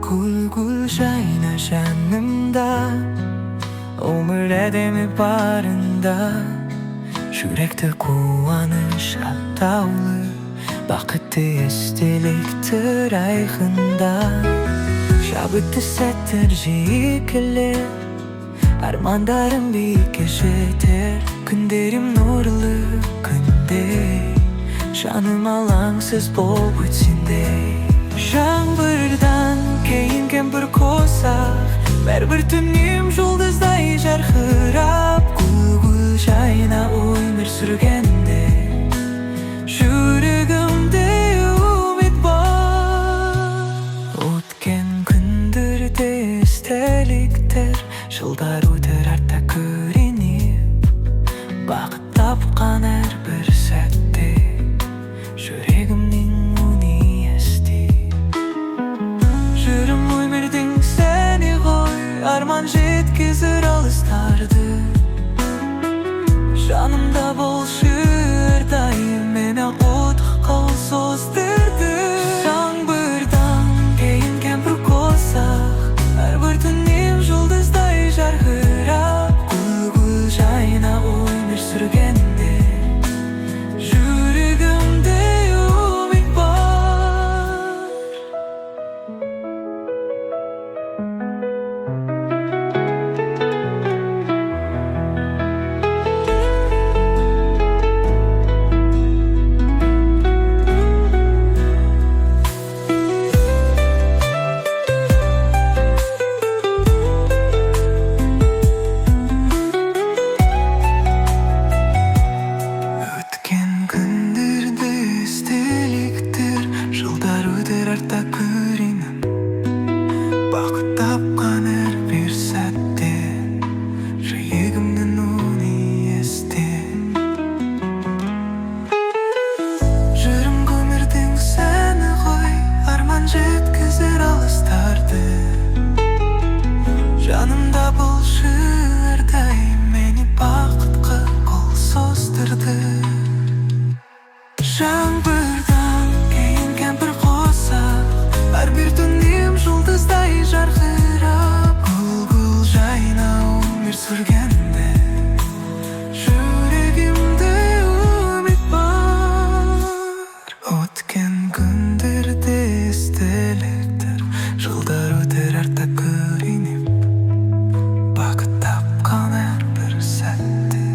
Gul jayna janimda, umr edemi barında. Yürekte quvanish atavli, baqitli esdeliktir ayğında. Şabitli settir jikili, armandarım biikке jeter. Günlerim nurlu gündey, жаным алаңсыз болып өтсеңдей. Жаңбырдан кейінген бір қосақ, бәрібір түнем жұлдыздай жарқырап. Гүл жайна өмір сүргенде, жүрегімде үміт бар. Өткен күндерде естеліктер, жылдар өтер артта көрініп. Бақыт тапқан әрбір сәтте жүрегімнің үні ести. Жүрім өмірдің сәні ғой, арман жеткізір алыстарды. Жанымда болшы әрдайым, мені құтқыл создырды. Жаңбырдан кейінген бір қосақ, әрбір түнем жұлдыздай жарқырап. Гүл жайна өмір сүргенде, жүрегімде үміт бар. Өткен күндерде естеліктер, жылдар өтер артта көрініп. Бақыт тапқан әрбір сәтте жүрегімнің үні есте. Жүрім өмірдің сәні ғой, арман жеткізер алыстарды. Жанымда болшы әрдайым, мені бақытқа қол создырды. Жаңбырдан кейінген бір қосақ, әрбір түнем жұлдыздай жарқырап. Гүл жайна өмір сүргенде, жүрегімде үміт бар. Өткен күндерде естеліктер, жылдар өтер артта көрініп. Бақыт тапқан әрбір сәтте